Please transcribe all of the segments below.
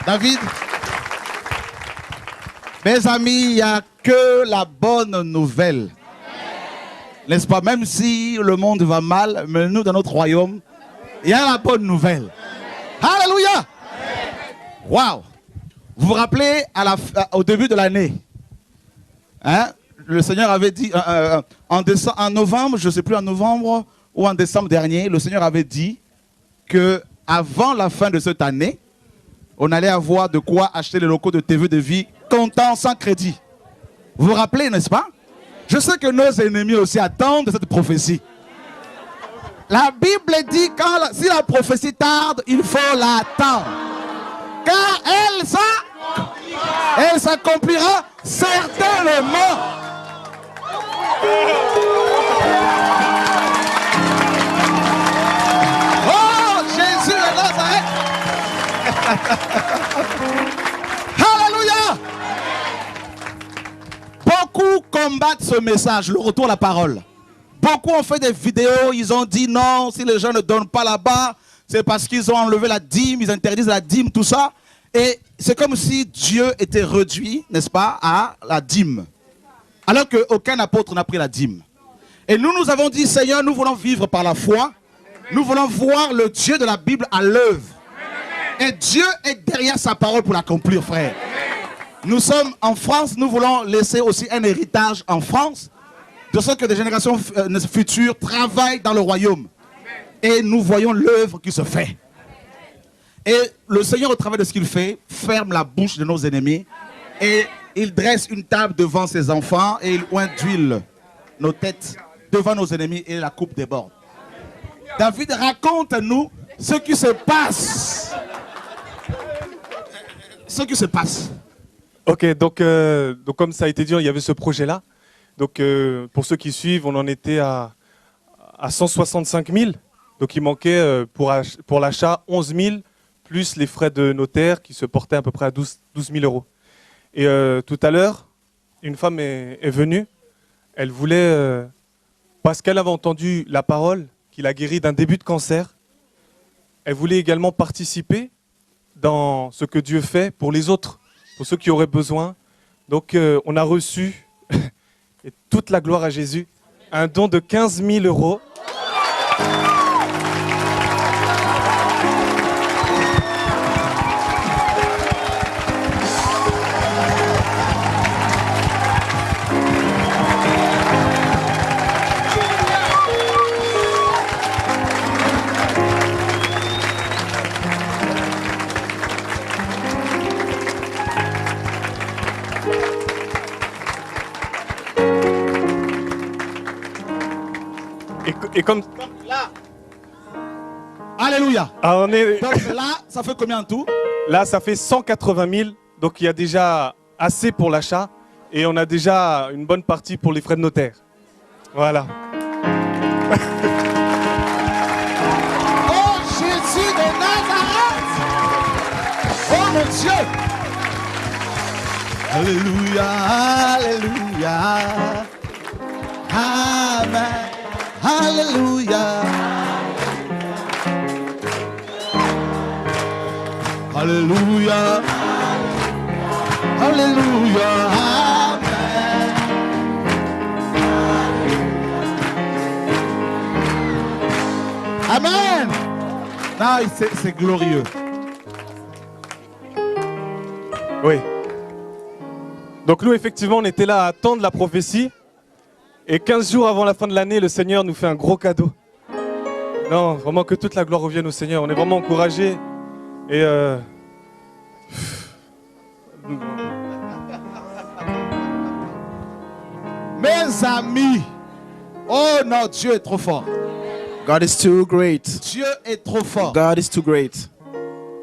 David, mes amis, il n'y a que la bonne nouvelle. N'est-ce pas? Même si le monde va mal, mais nous, dans notre royaume, il y a la bonne nouvelle. Alléluia! Waouh! Vous vous rappelez au début de l'année, hein, le Seigneur avait dit, en novembre, je ne sais plus, en novembre ou en décembre dernier, le Seigneur avait dit qu'avant la fin de cette année, on allait avoir de quoi acheter les locaux de TV de vie comptant sans crédit. Vous vous rappelez, n'est-ce pas? Je sais que nos ennemis aussi attendent cette prophétie. La Bible dit que si la prophétie tarde, il faut l'attendre. Car elle s'accomplira certainement. Oh, Jésus de Nazareth. Alléluia. Beaucoup combattent ce message, le retour à la parole. Beaucoup ont fait des vidéos, ils ont dit non, si les gens ne donnent pas là-bas, c'est parce qu'ils ont enlevé la dîme, ils interdisent la dîme, tout ça. Et c'est comme si Dieu était réduit, n'est-ce pas, à la dîme. Alors qu'aucun apôtre n'a pris la dîme. Et nous avons dit, Seigneur, nous voulons vivre par la foi. Nous voulons voir le Dieu de la Bible à l'œuvre. Et Dieu est derrière sa parole pour l'accomplir, frère. Nous sommes en France, nous voulons laisser aussi un héritage en France, de sorte que des générations futures travaillent dans le royaume. Et nous voyons l'œuvre qui se fait. Et le Seigneur, au travers de ce qu'il fait, ferme la bouche de nos ennemis. Et il dresse une table devant ses enfants et il oint d'huile nos têtes devant nos ennemis et la coupe déborde. David, raconte-nous ce qui se passe. Ce qui se passe. Ok, donc comme ça a été dit, il y avait ce projet-là. Donc pour ceux qui suivent, on en était à 165 000. Donc il manquait pour l'achat 11 000, plus les frais de notaire qui se portaient à peu près à 12 000 euros. Et tout à l'heure, une femme est venue. Elle voulait, parce qu'elle avait entendu la parole, qu'il a guéri d'un début de cancer, elle voulait également participer dans ce que Dieu fait pour les autres, pour ceux qui auraient besoin. Donc on a reçu, et toute la gloire à Jésus, un don de 15 000 euros. Et comme là, alléluia. Donc là, ça fait combien en tout? Là, ça fait 180 000. Donc il y a déjà assez pour l'achat. Et on a déjà une bonne partie pour les frais de notaire. Voilà. Oh Jésus de Nazareth! Oh mon Dieu! Alléluia, alléluia. Amen. Alléluia. Alléluia. Alléluia. Amen. Amen. Non, c'est glorieux. Oui. Donc nous, effectivement, on était là à attendre la prophétie. Et 15 jours avant la fin de l'année, le Seigneur nous fait un gros cadeau. Non, vraiment que toute la gloire revienne au Seigneur. On est vraiment encouragés. Et Mes amis, oh non, Dieu est trop fort. God is too great. Dieu est trop fort. God is too great.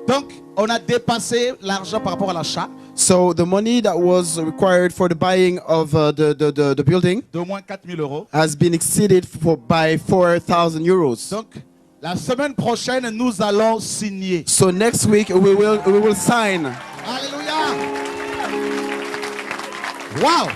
Donc, on a dépassé l'argent par rapport à l'achat. So the money that was required for the buying of the building d'au moins 4 000 euros. Has been exceeded by 4,000 euros. Donc, la semaine prochaine, nous allons signer. So next week we will sign. Alléluia. Wow.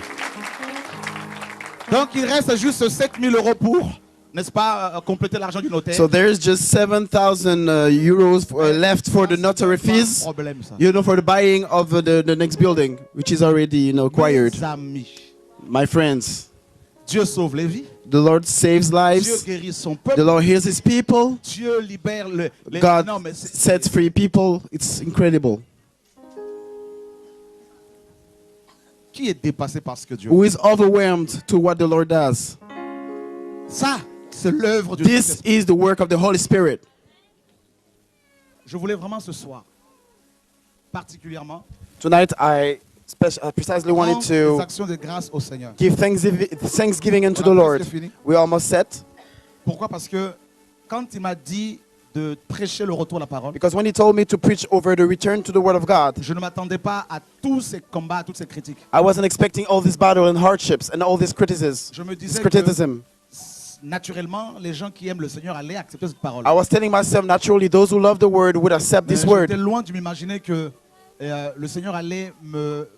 Donc, il reste juste 7 000 euros pour n'est-ce pas, compléter l'argent du notaire. So there's just 7,000 euros left for the notary C'est pas un fees, problème, ça. you know, for the buying of the next building, which is already, you know, acquired. Mes amis, My friends, Dieu sauve les vies. the Lord saves Dieu lives. guérit son The peuple. Lord heals his people. Dieu libère les... God Non, mais c'est- sets free people. It's incredible. Qui est dépassé par ce que Dieu Who is overwhelmed to what the Lord does? Ça, c'est l'œuvre du This Saint-Esprit. is the work of the Holy Spirit. Je voulais vraiment ce soir, particulièrement, Tonight, I precisely wanted rendre des to actions de grâce au Seigneur. give thanksgiving unto the On a Lord. presque fini. We're almost set. Pourquoi? Parce que quand il m'a dit de prêcher le retour à la parole, Because when he told me to preach over the return to the Word of God, je ne m'attendais pas à tous ces combats, à toutes ces critiques. I wasn't expecting all this battle and hardships and all this criticism. Je me This disais que criticism. naturellement, les gens qui aiment le Seigneur allaient accepter cette parole. I was telling myself, naturally, those who love the Word would accept Mais this j'étais Word. loin de m'imaginer que le Seigneur allait me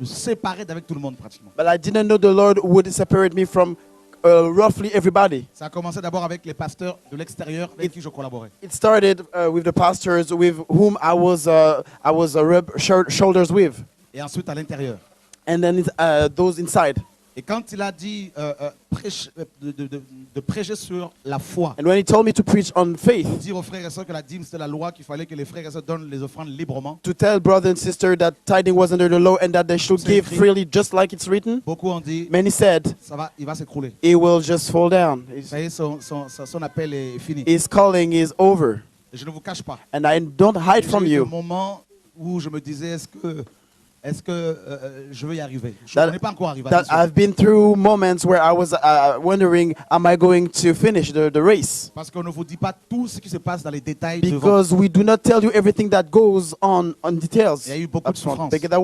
séparer d'avec tout le monde pratiquement. But I didn't know the Lord would separate me from roughly everybody. Ça a commencé d'abord avec les pasteurs de l'extérieur avec qui je collaborais. It started with the pastors with whom I was shoulders with, Et ensuite à l'intérieur. and then those inside. Et quand il a dit de prêcher sur la foi, And when he told me to preach on faith, dire aux frères et sœurs que la dîme c'était la loi, qu'il fallait que les frères et sœurs donnent les offrandes librement, to tell brother and sister that tithing was under the law and that they should C'est give écrit. freely, just like it's written, beaucoup ont dit many said il va s'écrouler. it will just fall down. Ça y est, son appel est fini. His calling is over. Et je ne vous cache pas. And I don't hide J'ai from eu des you moments où je me disais est-ce que je vais y arriver? Je That- n'ai pas encore arrivé. that attention. I've been through moments where I was wondering, am I going to finish the race? Parce qu'on ne vous dit pas tout ce qui se passe dans les détails devant. Because we do not tell you everything that goes on details. Il y a eu beaucoup de up front. souffrance. Because there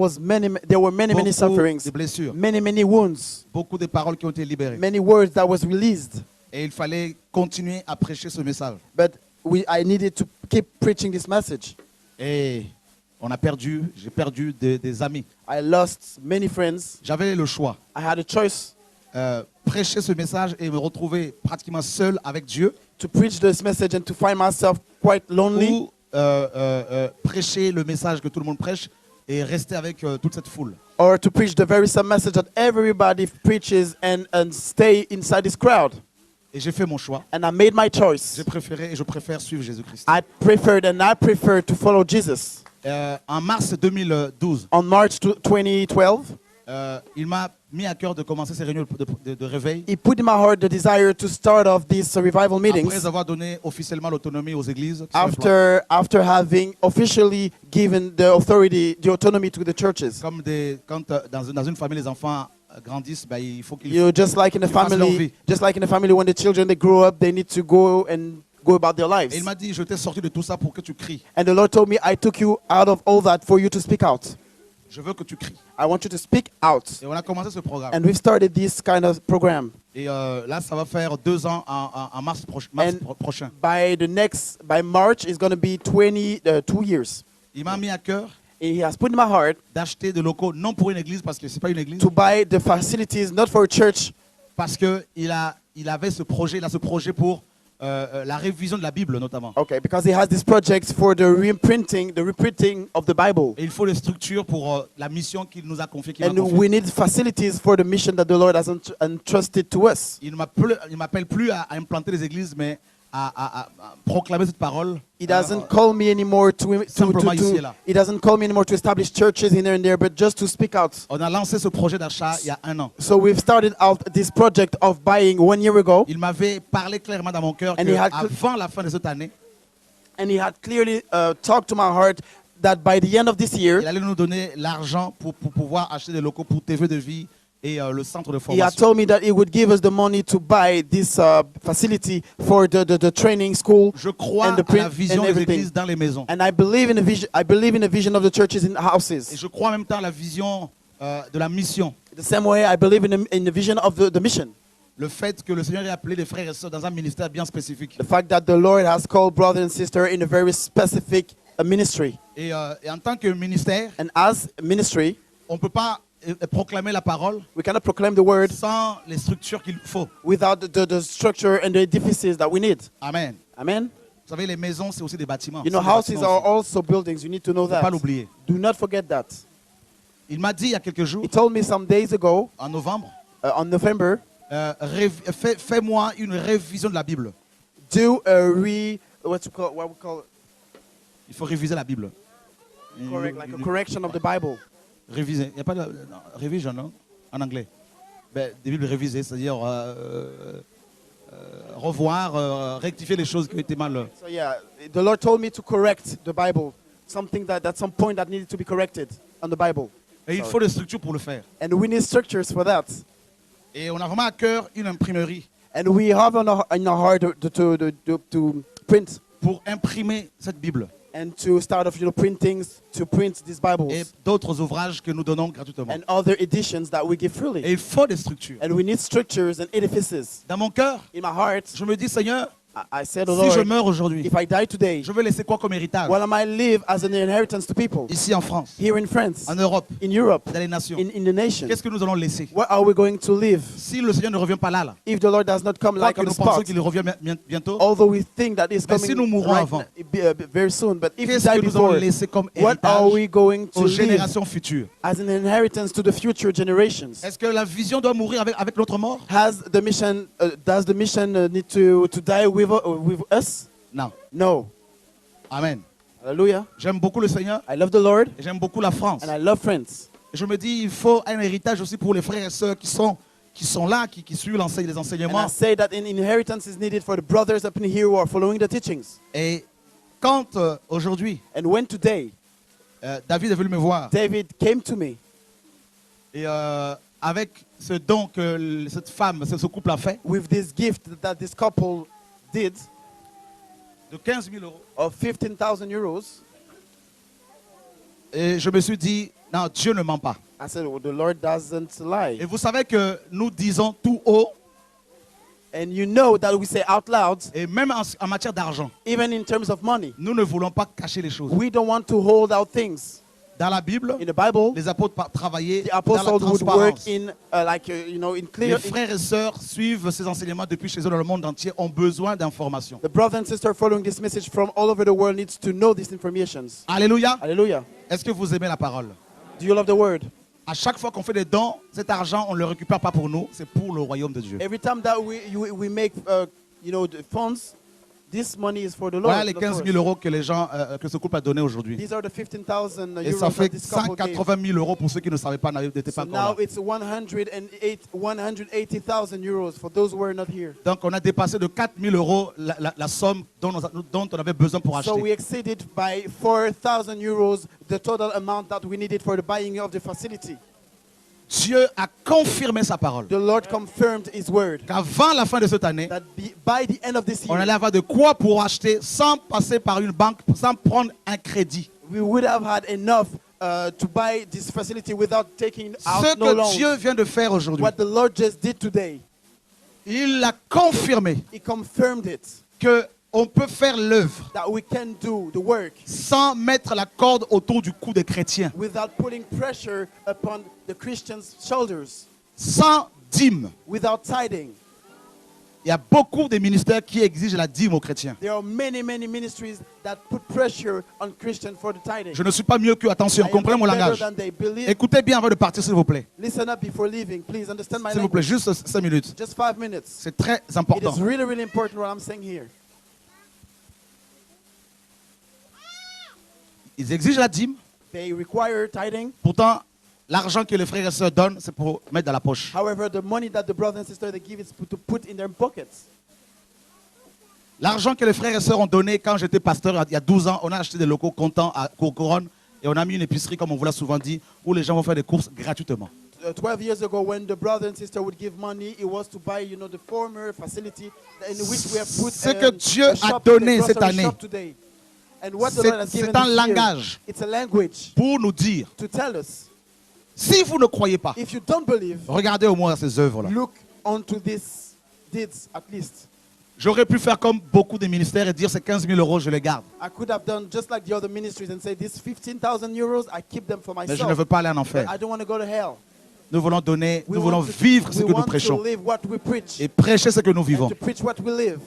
were many Beaucoup sufferings, de blessures, many wounds, beaucoup de paroles qui ont été libérées. many words that was released. Et il fallait continuer à prêcher ce message. But I needed to keep preaching this message. Et j'ai perdu des amis. I lost many friends. J'avais le choix. I had a choice Prêcher ce message et me retrouver pratiquement seul avec Dieu, to preach this message and to find myself quite lonely, ou prêcher le message que tout le monde prêche et rester avec toute cette foule. or to preach the very same message that everybody preaches and stay inside this crowd. Et j'ai fait mon choix. And I made my choice. J'ai préféré et je préfère suivre Jésus-Christ. I prefer to follow Jesus. En mars 2012, On March 2012, il m'a mis à cœur de commencer ces réunions de réveil he put in my heart the desire to start off these revival meetings après avoir donné officiellement l'autonomie aux églises. qui sont implantés. after having officially given the autonomy to the churches. Comme quand dans une famille les enfants grandissent, ben, il faut qu'ils You know, just like in a qu'ils fassent leur vie. family, when the children they grow up, they need to go about their lives. Et il m'a dit, je t'ai sorti de tout ça pour que tu cries. And the Lord told me, I took you out of all that for you to speak out. Je veux que tu cries. I want you to speak out. Et on a commencé ce programme. And we've started this kind of program. Et là, ça va faire 2 ans en mars prochain. By March, it's going to be 2 years. Il m'a mis à cœur And he has put in my heart d'acheter des locaux, non pour une église, parce que c'est pas une église, to buy the facilities, not for a church, parce qu'il a ce projet pour la révision de la Bible notamment. okay, because he has this project for the reprinting of the Bible. Et il faut les structures pour la mission qu'il nous a confiée. qu'il m'a And confiée. we need facilities for the mission that the Lord has entrusted to us. Il ne m'appelle plus à implanter des églises, mais à proclamer cette parole. He doesn't call me anymore Simplement ici et là. he doesn't call me anymore to establish churches in here and there, but just to speak out. On a lancé ce projet d'achat il y a 1 an. So we've started out this project of buying 1 year ago, Il m'avait parlé clairement dans mon cœur And he had- qu'avant la fin de cette année, and he had clearly talked to my heart that by the end of this year, il allait nous donner l'argent pour pouvoir acheter des locaux pour TV de vie et le centre de he had formation. told me that he would give us the money to buy this facility for the training school. Je crois and the à la print vision and des everything. églises dans les maisons. And I believe in the vision of the churches in Et houses. je crois en même temps à la vision de la mission. The same way I believe in the vision of the mission. Le fait que le Seigneur ait appelé des frères et sœurs dans un ministère bien spécifique. The fact that the Lord has called brother and sister in a very specific ministry. Et en tant que ministère, And as ministry, on ne peut pas proclamer la parole We cannot proclaim the word sans les structures qu'il faut. without the structure and the edifices that we need. Amen. Amen. Vous savez, les maisons, c'est aussi des bâtiments. You know, C'est des houses bâtiments are aussi. also buildings. You need to know Faut pas that. l'oublier. Do not forget that. Il m'a dit il y a quelques jours, He told me some days ago, en novembre, on November, fais-moi une révision de la Bible. do a what we call Il faut réviser la Bible. correct, like a correction of the Bible. Réviser. Il n'y a pas de révision, non? En anglais. Ben, des Bibles révisées, c'est-à-dire revoir, rectifier les choses qui ont été mal. So yeah, the Lord told me to correct the Bible, something at some point that needed to be corrected on the Bible. Et il faut des structures pour le faire. And we need structures for that. Et on a vraiment à cœur une imprimerie And we have in our heart to print pour imprimer cette Bible and to start off, printings to print these et Bibles d'autres ouvrages que nous donnons gratuitement. and other editions that we give Et freely. il faut des structures. And we need structures and edifices. Dans mon cœur, In my heart, je me dis, Seigneur, I said, oh si je Lord, meurs aujourd'hui, if I die today, je veux laisser quoi comme héritage? what am I live as an inheritance to people Ici en France, here in France, en Europe, in Europe, dans les nations. in the nation? Qu'est-ce que nous allons laisser? What are we going to live Si le Seigneur ne revient pas là, if the Lord does not come quoi like que on the nous pensons spot? qu'il revient bientôt, Although we think that is Mais coming si nous mourons avant, very soon, but if we qu'est-ce die que nous allons before, laisser comme what are we héritage going to aux leave générations futures? as an inheritance to the future generations? Est-ce que la vision doit mourir avec notre mort? Does the mission need to die with us? Non. No. Amen. Hallelujah. J'aime beaucoup le Seigneur I love the Lord et j'aime beaucoup la France. and I love France. Et je me dis, il faut un héritage aussi pour les frères et sœurs qui sont là, qui suivent les And I enseignements. say that an inheritance is needed for the brothers up in here who are following the teachings. Et quand aujourd'hui, And when today David est venu me voir, David came to me et avec ce don que cette femme, ce couple a fait, with this gift that this couple did de 15 000 euros, of 15,000 euros, et je me suis dit, non, Dieu ne ment pas. I said, well, the Lord doesn't Et lie. vous savez que nous disons tout haut, And you know that we say out loud, et même en matière d'argent, even in terms of money, nous ne voulons pas cacher les choses. we don't want to hold out things. Dans la Bible, In the Bible, les apôtres travaillaient the dans la apostles would work transparence. in clear. Les frères et sœurs suivent ces enseignements depuis chez eux dans le monde entier, ont besoin d'informations. The brother and sister following this message from all over the world needs to know these informations. Alléluia. Hallelujah. Est-ce que vous aimez la parole? Do you love the word? À chaque fois qu'on fait des dons, cet argent, on ne le récupère pas pour nous, c'est pour le royaume de Dieu. Every time that we make the funds, this money is for the Lord. Voilà les of 15 course. 000 euros que les gens, que ce couple a donné aujourd'hui. These are the 15,000 Et euros ça that fait this couple gave. 180 000 euros pour ceux qui ne savaient pas, n'étaient pas So encore now là. it's 180,000 euros for those who are not here. Donc on a dépassé de 4 000 euros la somme dont on avait besoin pour So we acheter. exceeded by 4,000 euros the total amount that we needed for the buying of the facility. Dieu a confirmé sa parole. The Lord confirmed His word Qu'avant la fin de cette année, that by the end of this on year, allait avoir de quoi pour acheter sans passer par une banque, sans prendre un crédit. we would have had enough to buy this facility without taking Ce out no que loans. Dieu vient de faire aujourd'hui, What the Lord just did today, il l'a confirmé He confirmed it, qu'on peut faire l'œuvre that we can do the work sans mettre la corde autour du cou des chrétiens, without putting pressure upon the Christians' shoulders, sans dîme. without tithing. Il y a beaucoup de ministères qui exigent la dîme aux chrétiens. There are many ministries that put pressure on Christians for the tithing. Je ne suis pas mieux qu'eux, attention, I am comprenez mon better langage. than they believe. Écoutez bien avant de partir, s'il vous plaît. Listen up before leaving. Please understand my S'il vous plaît, language. juste 5 minutes. Just 5 minutes. C'est très It important. is really, really important what I'm saying here. Ils exigent la dîme. They require tithing. Pourtant, l'argent que les frères et sœurs donnent, c'est pour mettre dans la poche. However, the money that the brothers and sisters they give is to put in their pockets. L'argent que les frères et sœurs ont donné quand j'étais pasteur il y a 12 ans, on a acheté des locaux comptants à Courcouronne et on a mis une épicerie, comme on vous l'a souvent dit, où les gens vont faire des courses gratuitement. 12 years ago, when the brother and sister would give money, it was to buy, the former facility in which we have put Ce que Dieu a a shop donné today, cette grocery année, shop today. And what the Lord has given c'est un this year, langage it's a language pour nous dire, to tell us, si vous ne croyez pas, if you don't believe, regardez au moins ces œuvres-là. look onto these deeds at least. J'aurais pu faire comme beaucoup de ministères et dire ces 15 000 euros, je les garde. I could have done just like the other ministries and say, these 15,000 euros, I keep them for Mais je ne myself. veux pas aller en enfer. I don't want to go to hell. Nous voulons donner, We nous voulons want to- vivre ce we que nous want to prêchons live what we preach. et prêcher ce que nous And vivons. to preach what we live.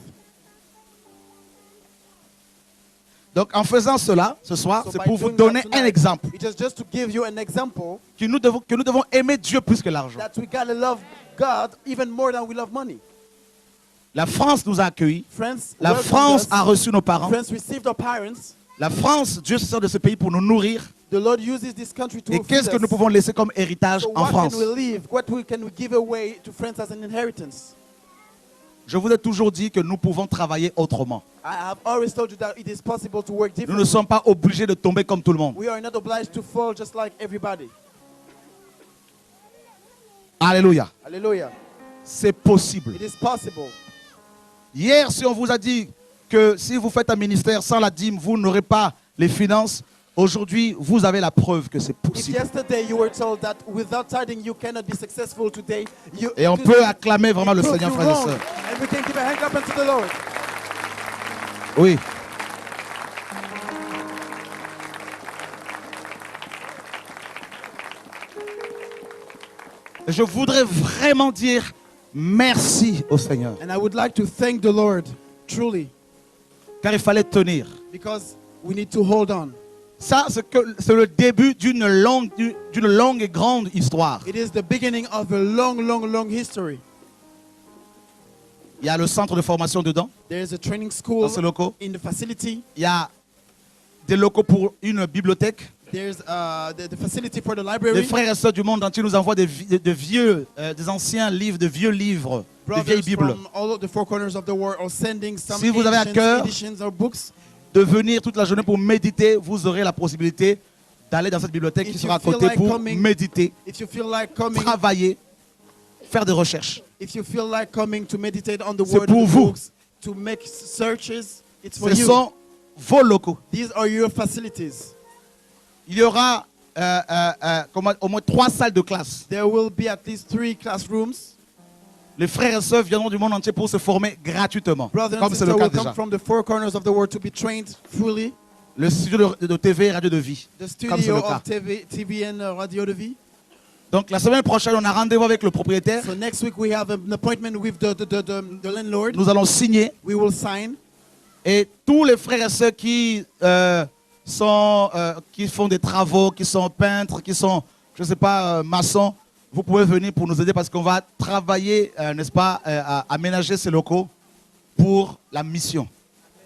Donc en faisant cela, ce soir, So c'est by pour vous doing that donner un tonight, exemple it is just to give you an example que nous devons aimer Dieu plus que l'argent. that we gotta love God even more than we love money. La France nous a accueillis. Friends, La welcomed France us. a reçu nos parents. Friends received our parents. La France, Dieu se sert de ce pays pour nous nourrir. The Lord uses this country to Et feed qu'est-ce que us. nous pouvons laisser comme héritage So en what France? can we leave? What can we give away to friends as an inheritance? Je vous ai toujours dit que nous pouvons travailler autrement. I have always told you that it is possible to work Nous ne differently. sommes pas obligés de tomber comme tout le monde. We are not obliged to fall just like everybody. Alléluia. Hallelujah. C'est possible. It is possible. Hier, si on vous a dit que si vous faites un ministère sans la dîme, vous n'aurez pas les finances, aujourd'hui, vous avez la preuve que c'est If possible. yesterday you were told that without tithing you cannot be successful today, you Et on it peut acclamer vraiment le proved Seigneur, you frères et wrong. sœurs. And we can give a hand clap unto the Lord. Oui. Je voudrais vraiment dire merci au Seigneur, And I would like to thank the Lord truly car il fallait tenir. because we need to hold on. Ça, c'est le début d'une longue et grande histoire. It is the beginning of a long, long, long history. Il y a le centre de formation dedans, There is a training dans school ces locaux. in the facility. Il y a des locaux pour une bibliothèque. There's the facility for the Les library. frères et sœurs du monde entier nous envoient des anciens livres, de vieux livres, des vieilles Brothers Bibles. from all of the four corners of the world are sending some Si vous avez à ancient cœur editions or books. De venir toute la journée pour méditer, vous aurez la possibilité d'aller dans cette bibliothèque qui If sera à you feel côté like pour coming- méditer, If you feel like coming, travailler, faire des recherches. if you feel like coming to meditate on the C'est word pour of the vous. books, to make searches, it's for Ce you. sont vos locaux. These are your facilities. Il y aura au moins 3 salles de classe. There will be at least 3 classrooms. Les frères et sœurs viendront du monde entier pour se former gratuitement, Brothers and comme c'est sisters le cas will come déjà. from the four corners of the world to be trained fully. Le studio de TV et radio de vie, The comme c'est studio le cas. of TV and Radio de Vie. Donc la semaine prochaine, on a rendez-vous avec le propriétaire. So next week we have an appointment with the landlord. Nous allons signer We will sign. et tous les frères et sœurs qui font des travaux, qui sont peintres, qui sont, je ne sais pas, maçons, vous pouvez venir pour nous aider parce qu'on va travailler, n'est-ce pas, à aménager ces locaux pour la mission.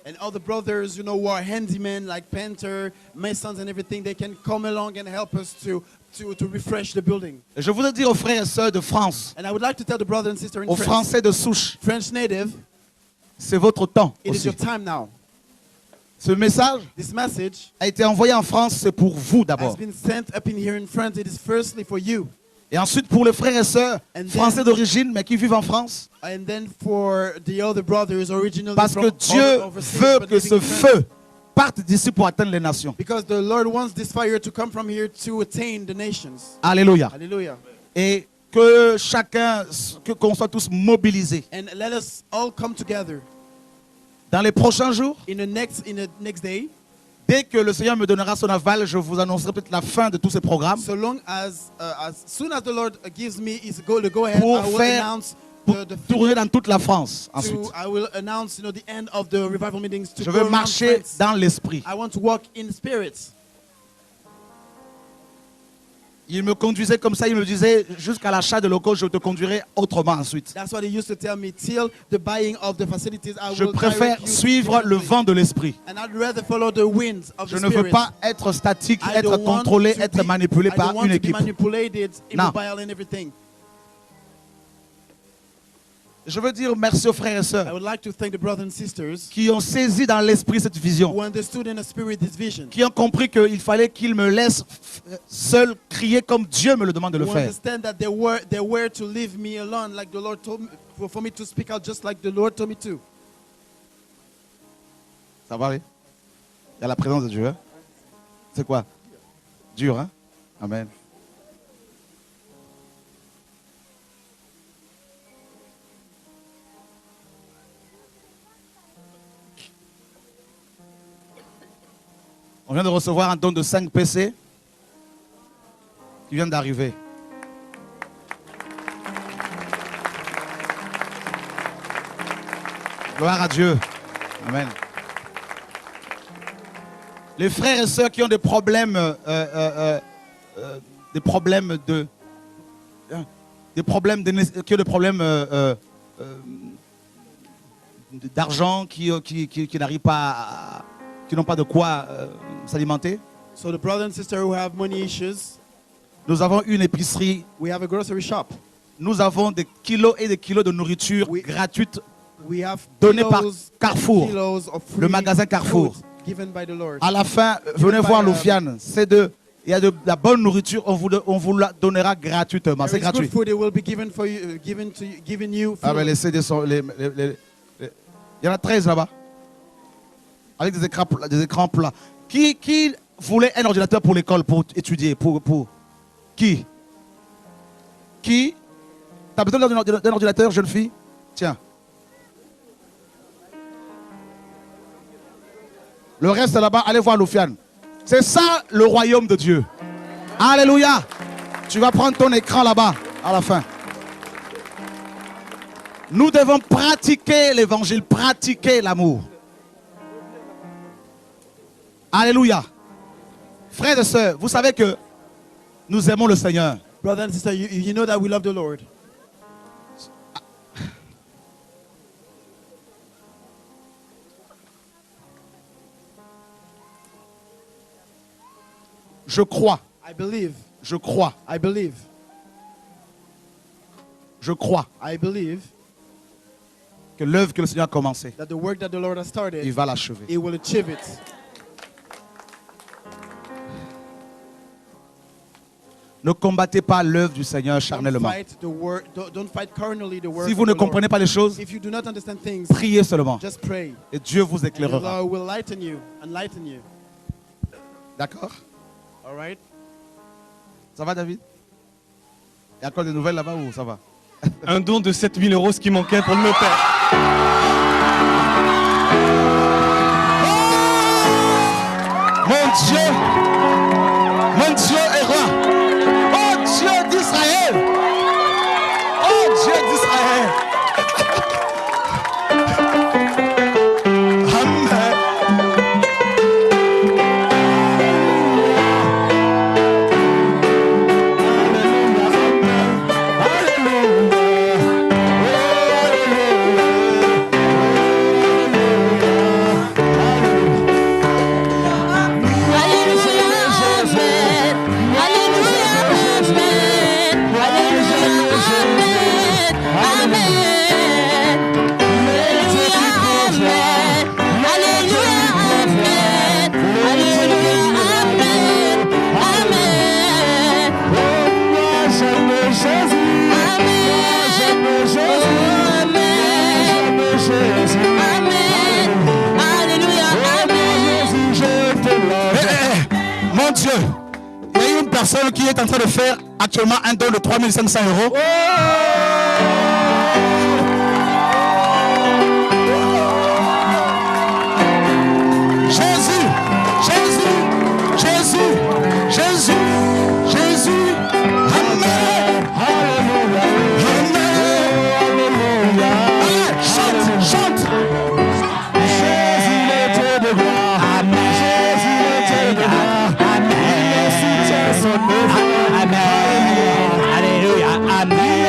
And all the brothers, you know, who are handymen like painter, masons and everything, they can come along and help us to refresh the building. Et je voudrais dire aux frères et sœurs de France, And I would like to tell the brothers and sisters in aux France, Français de souche, French native, c'est votre temps it is aussi. your time now. Ce message This message a été envoyé en France, c'est pour vous has d'abord. been sent up in here in France. It is firstly for you. Et ensuite pour les frères et sœurs And then- français d'origine mais qui vivent en France, And then for the other brothers originally parce from que Dieu overseas, veut but que living ce in France. feu parte d'ici pour atteindre les nations. Because the Lord wants this fire to come from here to attain the nations. Alléluia. Hallelujah. Et que chacun, qu'on soit tous mobilisés. And let us all come together Dans les prochains jours, in the next day. dès que le Seigneur me donnera son aval, je vous annoncerai peut-être la fin de tous ces programmes So long as soon as the Lord gives me his go ahead, Pour I will faire- announce pour the tourner dans toute la France ensuite. I will announce, you know, the end of the revival meetings to Je go veux around marcher France. dans l'esprit. I want to walk in spirit. Il me conduisait comme ça, il me disait, jusqu'à l'achat de locaux, je te conduirai autrement ensuite. That's what he used to tell me. Till the buying of the facilities, I Je will préfère direct you suivre le differently. vent de l'esprit. And I'd rather follow the winds of Je the ne veux spirit. pas être statique, I être don't want contrôlé, to être be- manipulé I don't par want une to be équipe. manipulated, Non. immobile and everything. Je veux dire merci aux frères et I sœurs would like to thank the brothers and sisters qui ont saisi dans l'esprit cette vision, who understood in the spirit this vision. qui ont compris qu'il fallait qu'ils me laissent seul crier comme Dieu me le demande de le Who faire. understand that they were to leave me alone, like the Lord told me, for me to speak out just like the Lord told me to. Ça va, oui? Il y a la présence de Dieu. Hein? C'est quoi? Dur, hein? Amen. On vient de recevoir un don de 5 PC qui vient d'arriver. Gloire à Dieu. Amen. Les frères et sœurs qui ont des problèmes, d'argent, qui n'arrivent pas, qui n'ont pas de quoi s'alimenter. So the brother and sister who have money issues, Nous avons une épicerie. we have a grocery shop. Nous avons des kilos et des kilos de nourriture gratuite We have donnée par kilos Carrefour, of free le magasin Carrefour. food given by the Lord. À la fin, venez voir Loufiane. Il y a de la bonne nourriture, on vous la donnera gratuitement. C'est There is good gratuit. food, it will be given for you, given you Ah ben freely. les CD sont... Il y en a 13 là-bas. Avec des écrans plats. Qui voulait un ordinateur pour l'école, pour étudier, Qui T'as besoin d'un ordinateur, jeune fille? Tiens. Le reste là-bas, allez voir Loufiane. C'est ça le royaume de Dieu. Alléluia. Tu vas prendre ton écran là-bas à la fin. Nous devons pratiquer l'évangile, pratiquer l'amour. Alléluia. Frères et sœurs, vous savez que nous aimons le Seigneur. Brother and sister, you know that we love the Lord. Je crois, I believe. je crois, I believe. je crois I believe que l'œuvre que le Seigneur a commencée, that the work that the Lord has il started, va l'achever. He will achieve it. Ne combattez pas l'œuvre du Seigneur Don't charnellement. fight the work. Don't fight carnally the work. Si of vous ne the Lord. comprenez pas les choses, If you do not understand things, priez seulement. just pray. Et Dieu vous And the éclairera. Lord will enlighten you. D'accord? All right? Ça va, David? Il y a encore des nouvelles là-bas ou ça va? Un don de 7 000 €, ce qui manquait pour le notaire. Mon Dieu est roi. Oh Dieu d'Israël. Oh Dieu d'Israël. Amen. Mon Dieu, il y a une personne qui est en train de faire actuellement un don de 3 500 €. Jésus, Jésus, Jésus, Jésus, Jésus. Amen. Amen. Amen. Chante, chante. Jésus était de gloire. Amen. Jésus était de gloire. Amen. Alléluia. Amen.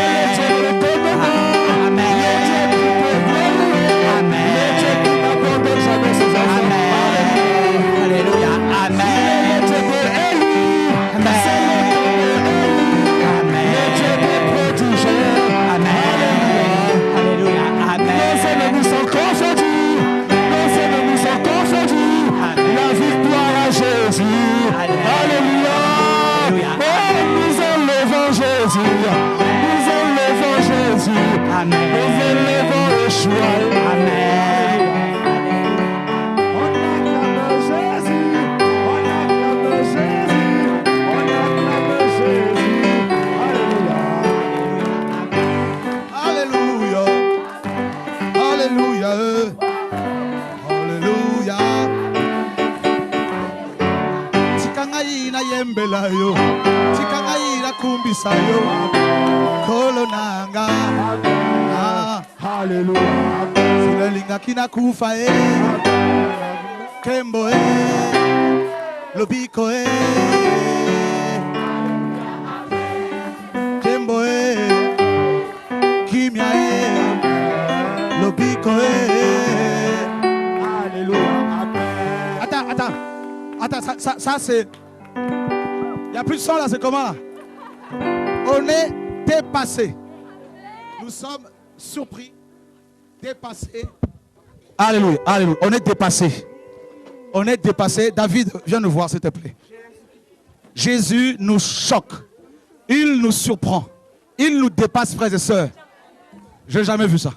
Alléluia. Alléluia. Alléluia. Tikangai na yembela yo. Tikangai na kumbisa yo. Kolonanga. Hallelujah. Silelinga kinakufa Kembo Lobiko Kembo Kimia Lobiko Alléluia. Attends, ça c'est... Il n'y a plus de son là, c'est comment là? On est dépassé. Nous sommes surpris, dépassés. Alléluia, alléluia. On est dépassé. On est dépassé. David, viens nous voir s'il te plaît. Jésus nous choque. Il nous surprend. Il nous dépasse, frères et sœurs. Je n'ai jamais vu ça.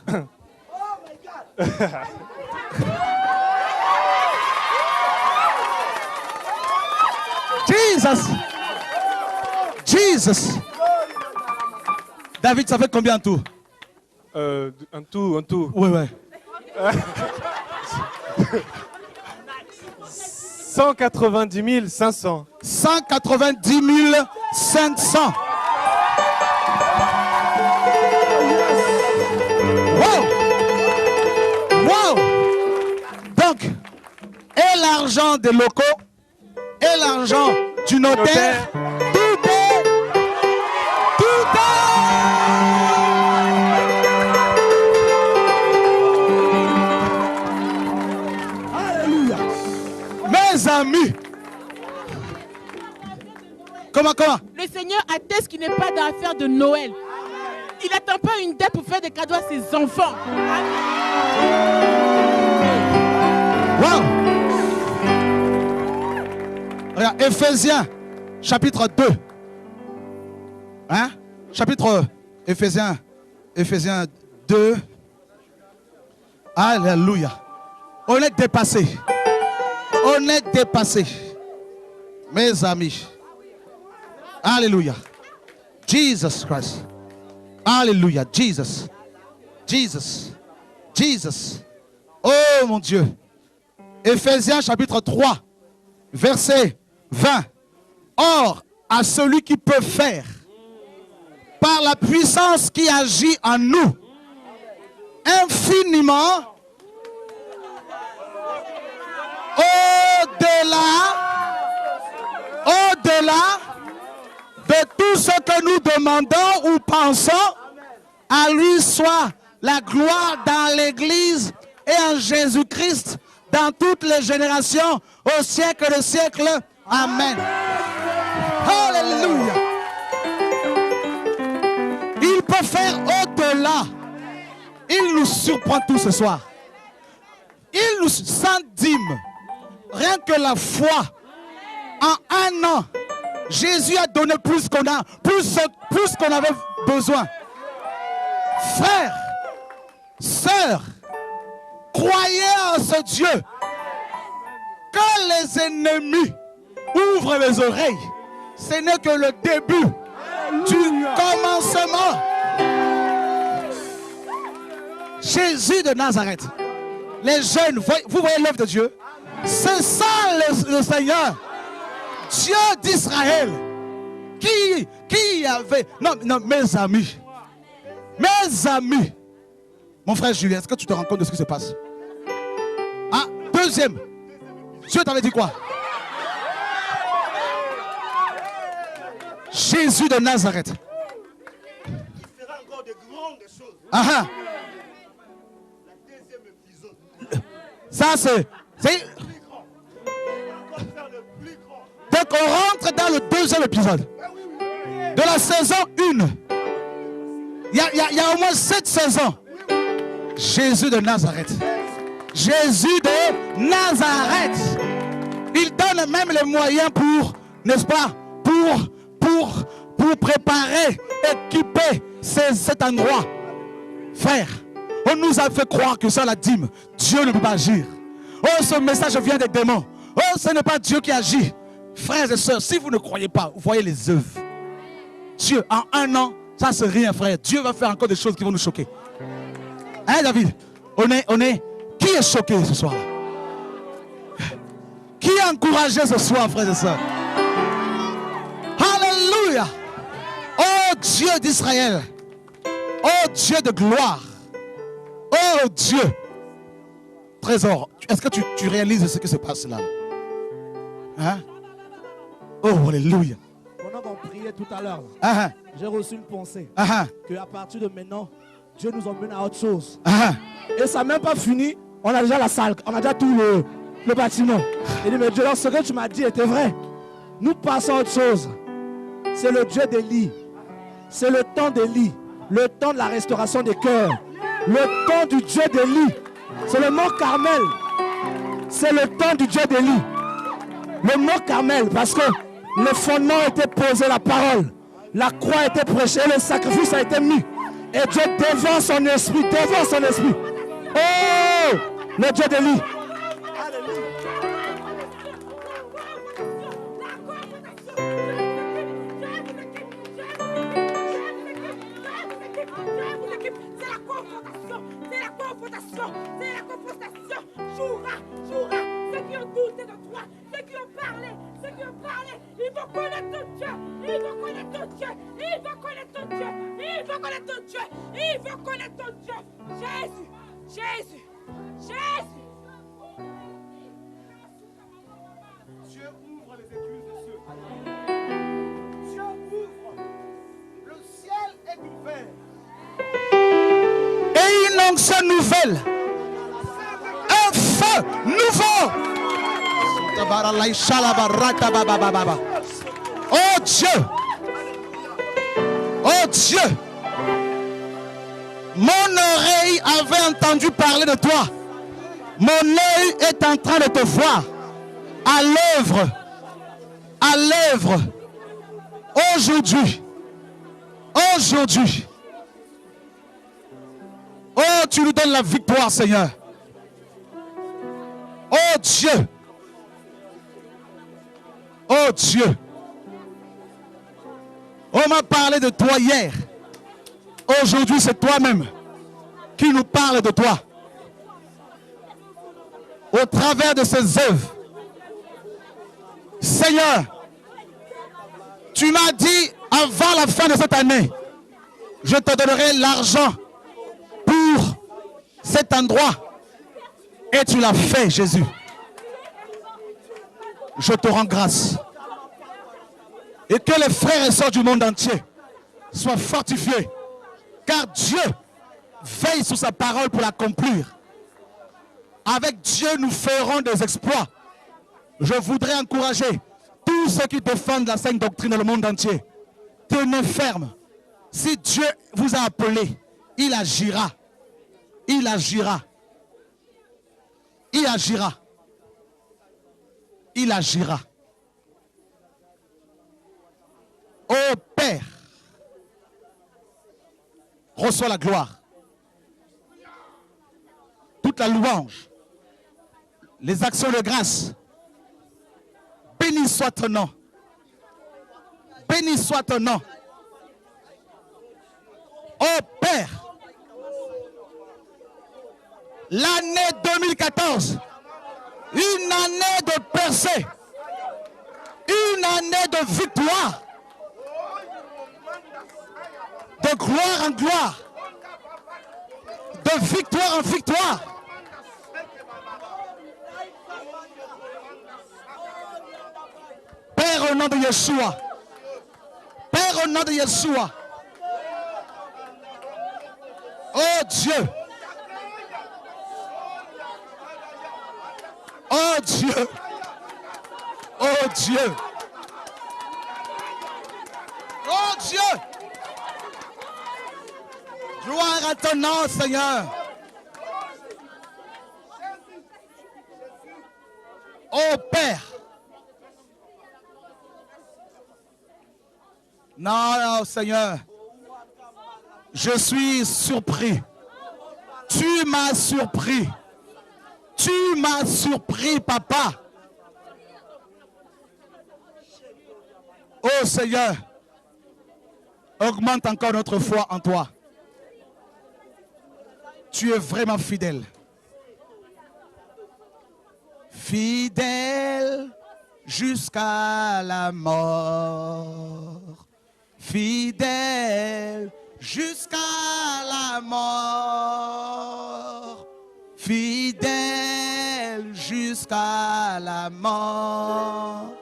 Jesus. Jesus. David, ça fait combien en tout? Un tout. Oui, oui. 190 500. 190 500. Wow! Wow! Donc, et l'argent des locaux, et l'argent du notaire, tout est... Alléluia. Mes amis, comment? Le Seigneur atteste qu'il n'est pas dans l'affaire de Noël. Il n'attend pas une dette pour faire des cadeaux à ses enfants. Wow! Regarde, Éphésiens, chapitre 2. Hein? Chapitre Éphésiens 2. Alléluia. On est dépassé. On est dépassé. Mes amis. Alléluia. Jesus Christ. Alléluia. Jesus. Oh mon Dieu. Éphésiens chapitre 3. Verset 20. Or, à celui qui peut faire, par la puissance qui agit en nous, infiniment, au-delà de tout ce que nous demandons ou pensons, à lui soit la gloire dans l'Église et en Jésus-Christ, dans toutes les générations, au siècle des siècles. Amen. Alléluia. Il peut faire au-delà. Il nous surprend tout ce soir. Il nous sans dîme. Rien que la foi. En un an, Jésus a donné plus qu'on a, plus qu'on avait besoin. Frères, sœurs, croyez en ce Dieu. Quand les ennemis ouvrent les oreilles, ce n'est que le début du commencement. Jésus de Nazareth. Les jeunes, vous voyez l'œuvre de Dieu? C'est ça le Seigneur. Dieu d'Israël. Qui avait... Non, mes amis. Mes amis. Mon frère Julien, est-ce que tu te rends compte de ce qui se passe? Ah, deuxième. Dieu t'avait dit quoi? Jésus de Nazareth. Il fera encore de grandes choses. Ah ah. La deuxième épisode. Ça c'est... Donc on rentre dans le deuxième épisode de la saison 1. Il y a au moins 7 saisons. Jésus de Nazareth. Jésus de Nazareth. Il donne même les moyens pour, n'est-ce pas, pour préparer, équiper cet endroit. Frère, on nous a fait croire que ça la dîme, Dieu ne peut pas agir. Oh, ce message vient des démons. Oh, ce n'est pas Dieu qui agit. Frères et sœurs, si vous ne croyez pas, vous voyez les œuvres. Dieu, en un an, ça c'est rien, frère. Dieu va faire encore des choses qui vont nous choquer. Hein, David? On est. Qui est choqué ce soir? Qui est encouragé ce soir, frères et sœurs? Alléluia! Oh Dieu d'Israël! Oh Dieu de gloire! Oh Dieu. Trésor, est-ce que tu réalises ce qui se passe là? Hein? Oh, alléluia. Pendant qu'on priait tout à l'heure, Ah, j'ai reçu une pensée ah, qu'à partir de maintenant, Dieu nous emmène à autre chose. ah, Et ça n'a même pas fini. On a déjà la salle, on a déjà tout le bâtiment. Il dit, mais Dieu, ce que tu m'as dit était vrai. Nous passons à autre chose. C'est le Dieu d'Élie. C'est le temps d'Élie. Le temps de la restauration des cœurs. Le temps du Dieu d'Élie. C'est le mont Carmel. C'est le temps du Dieu d'Élie. Le mont Carmel, parce que le fondement a été posé, la parole. La croix a été prêchée, le sacrifice a été mis. Et Dieu dévore son esprit, dévore son esprit. Oh, le Dieu d'Élie. C'est la confrontation. Jouera. Ceux qui ont douté de toi, ceux qui ont parlé, ils vont connaître ton Dieu. Ils vont connaître ton Dieu. Ils vont connaître ton Dieu. Ils vont connaître ton Dieu. Ils vont connaître ton Dieu. Jésus. Dieu ouvre les écluses des cieux. Dieu ouvre. Le ciel est ouvert. et une onction nouvelle. Un feu nouveau. Oh Dieu. Oh Dieu. Mon oreille avait entendu parler de toi. Mon œil est en train de te voir. À l'œuvre. À l'œuvre. Aujourd'hui. Aujourd'hui. Oh, tu nous donnes la victoire, Seigneur. Oh Dieu. Oh Dieu. On m'a parlé de toi hier. Aujourd'hui, c'est toi-même qui nous parle de toi. Au travers de ces œuvres. Seigneur, tu m'as dit avant la fin de cette année, je te donnerai l'argent pour cet endroit. Et tu l'as fait, Jésus. Je te rends grâce. Et que les frères et sœurs du monde entier soient fortifiés. Car Dieu veille sur sa parole pour l'accomplir. Avec Dieu, nous ferons des exploits. Je voudrais encourager tous ceux qui défendent la sainte doctrine dans le monde entier. Tenez ferme. Si Dieu vous a appelé, il agira. Il agira. Il agira. Il agira. Ô Père, reçois la gloire. Toute la louange. Les actions de grâce. Béni soit ton nom. Béni soit ton nom. Ô Père, l'année 2014, une année de percée, une année de victoire, de gloire en gloire, de victoire en victoire. Père, au nom de Yeshua. Père, au nom de Yeshua. Oh Dieu. Oh Dieu. Oh Dieu. Oh Dieu. Gloire à ton nom, Seigneur. Oh Père. Non, Seigneur. Je suis surpris. Tu m'as surpris. Tu m'as surpris, papa. Oh Seigneur, augmente encore notre foi en toi. Tu es vraiment fidèle. Fidèle jusqu'à la mort. Fidèle jusqu'à la mort. fidèle jusqu'à la mort.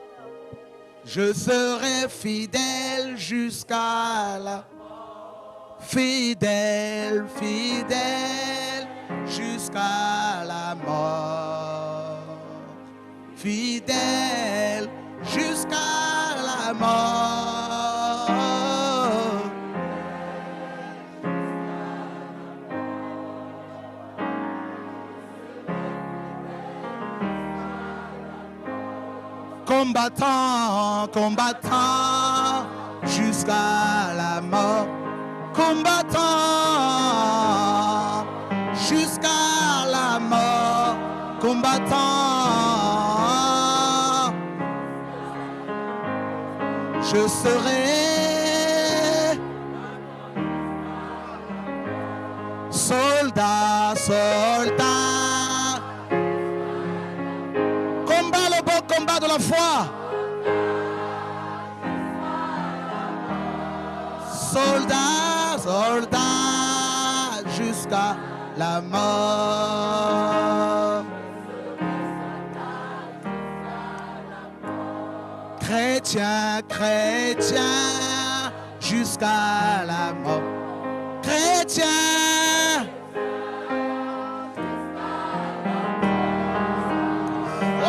Je serai fidèle jusqu'à la mort. Fidèle, fidèle jusqu'à la mort. Fidèle jusqu'à la mort. Combattant, combattant jusqu'à la mort. Combattant jusqu'à la mort. Combattant, je serai soldat, soldat. Combat le bon combat de la foi. Soldat, soldat jusqu'à la mort. Chrétien, chrétien jusqu'à la mort. Chrétien. Oh!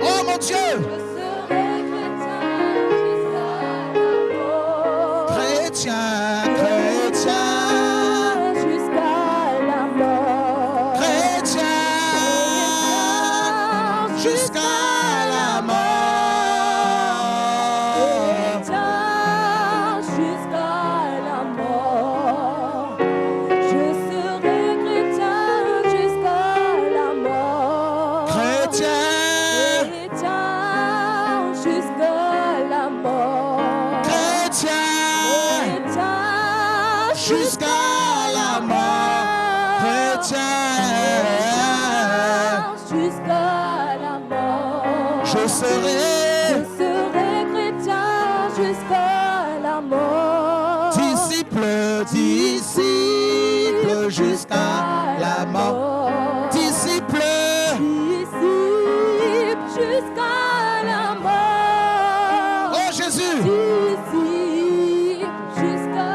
Oh mon Dieu! Chrétien, chrétien jusqu'à la mort. Chrétien jusqu'à la mort. Jusqu'à la mort. Je serai chrétien jusqu'à la mort. Chrétien, jusqu'à la mort. chrétien jusqu'à la mort. Chrétien jusqu'à la mort. je serai chrétien jusqu'à la mort. disciple, disciple jusqu'à la mort. Disciple, Disciple jusqu'à la mort. oh Jésus, Disciple jusqu'à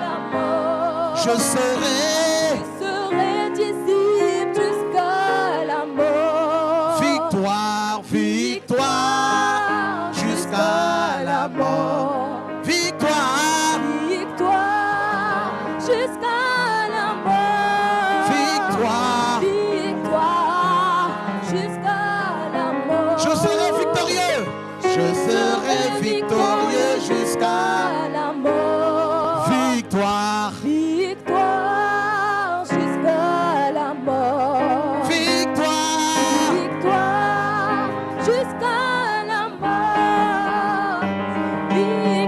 la mort. je serai disciple jusqu'à la mort. victoire, victoire jusqu'à la mort. Victoire, Victoire jusqu'à la mort. victoire, Victoire jusqu'à la mort. je serai victorieux. Je serai victorieux jusqu'à la mort. victoire, Victoire jusqu'à la mort. victoire, Victoire jusqu'à la mort.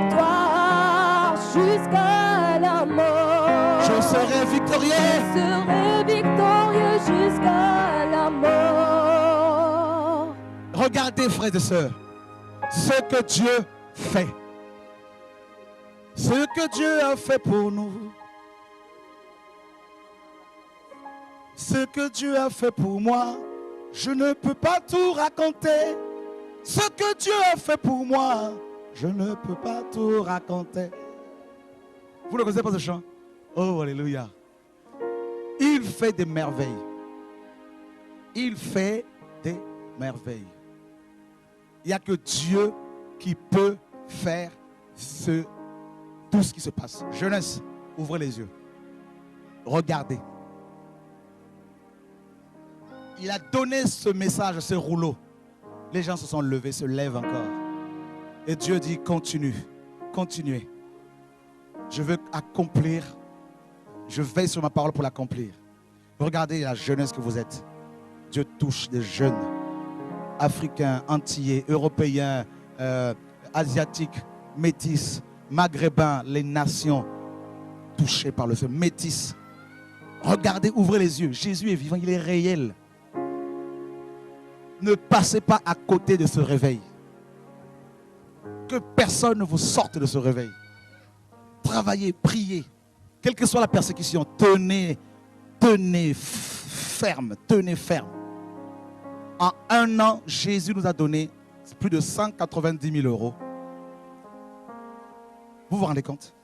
Victoire jusqu'à la mort. je serai victorieux. Serai victorieux jusqu'à la mort. Regardez, frères et sœurs, ce que Dieu fait. Ce que Dieu a fait pour nous. Ce que Dieu a fait pour moi, je ne peux pas tout raconter. Ce que Dieu a fait pour moi, je ne peux pas tout raconter. Vous ne connaissez pas ce chant? Oh, alléluia. Il fait des merveilles. Il fait des merveilles. Il n'y a que Dieu qui peut faire tout ce qui se passe. Jeunesse, ouvrez les yeux. Regardez. Il a donné ce message, ce rouleau. Les gens se sont levés, se lèvent encore. Et Dieu dit, continue, continuez. Je veux accomplir. Je veille sur ma parole pour l'accomplir. Regardez la jeunesse que vous êtes. Dieu touche des jeunes. Africains, antillais, européens, asiatiques, métis, maghrébins, les nations touchées par le feu, métis. Regardez, ouvrez les yeux. Jésus est vivant, il est réel. Ne passez pas à côté de ce réveil. Que personne ne vous sorte de ce réveil. Travaillez, priez. Quelle que soit la persécution, tenez ferme, tenez ferme. En un an, Jésus nous a donné plus de 190 000 euros. Vous vous rendez compte?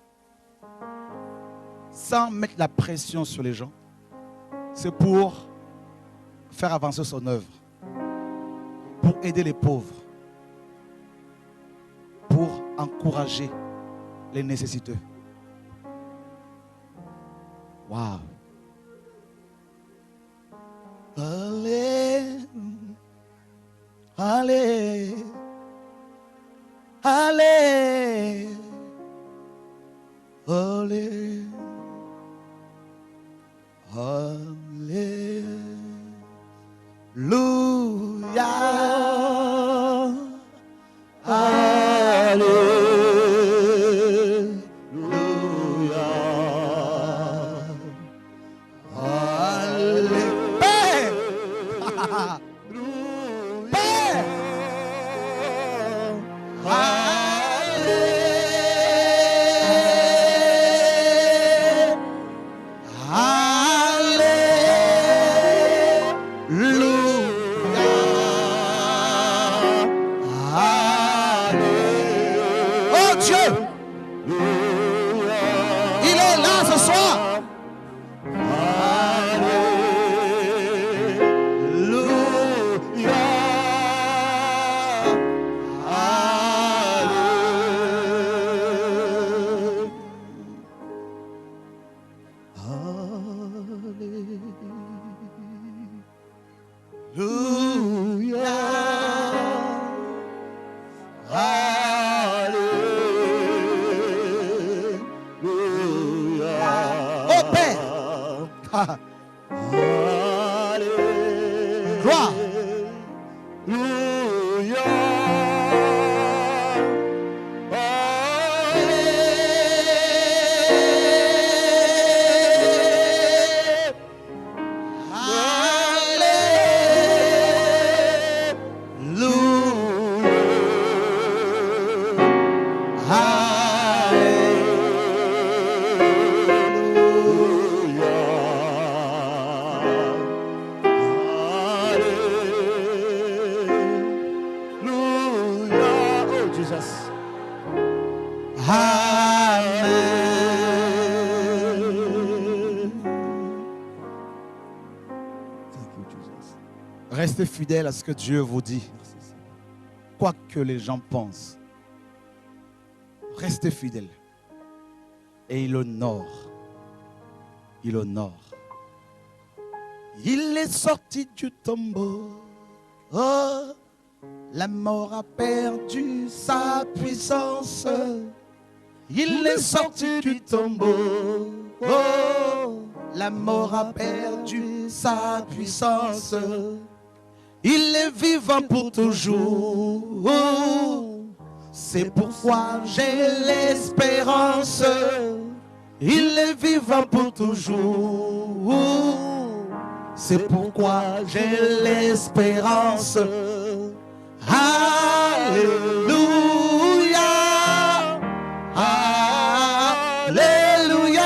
Sans mettre la pression sur les gens, c'est pour faire avancer son œuvre, pour aider les pauvres, pour encourager les nécessiteux. Waouh! Allez, allez, allez, allez, alléluia, Oh Dieu, il est là ce soir. Oh Père, gloire. Restez fidèles à ce que Dieu vous dit. Quoi que les gens pensent, restez fidèles. Et il honore. Il honore. Il est sorti du tombeau. Oh, la mort a perdu sa puissance. Il est sorti du tombeau. Oh, la mort a perdu sa puissance. Il est vivant pour toujours. C'est pourquoi j'ai l'espérance. Il est vivant pour toujours. C'est pourquoi j'ai l'espérance. Alléluia. Alléluia.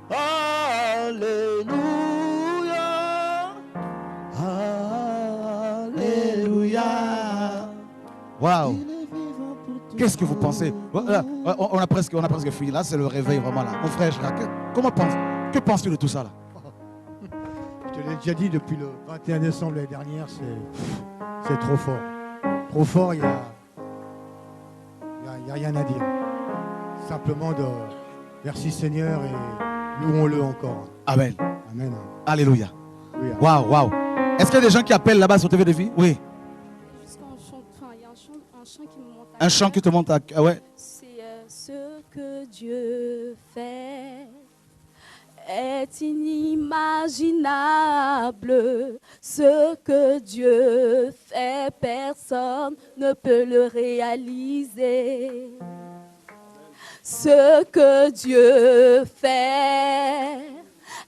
Alléluia. Waouh. Qu'est-ce que vous pensez? On a presque fini. Là, c'est le réveil vraiment là. Mon frère, que penses-tu de tout ça là? Je te l'ai déjà dit depuis le 21 décembre l'année dernière, c'est trop fort. Trop fort, il n'y a rien à dire. Simplement de merci Seigneur et louons-le encore. Amen. Amen. Alléluia. Oui, Waouh, waouh. Est-ce qu'il y a des gens qui appellent là-bas sur TV de vie? Oui. Il y a un chant qui me monte à Un chant qui te monte à... Ah ouais. C'est ce que Dieu fait est inimaginable. Ce que Dieu fait, personne ne peut le réaliser. Ce que Dieu fait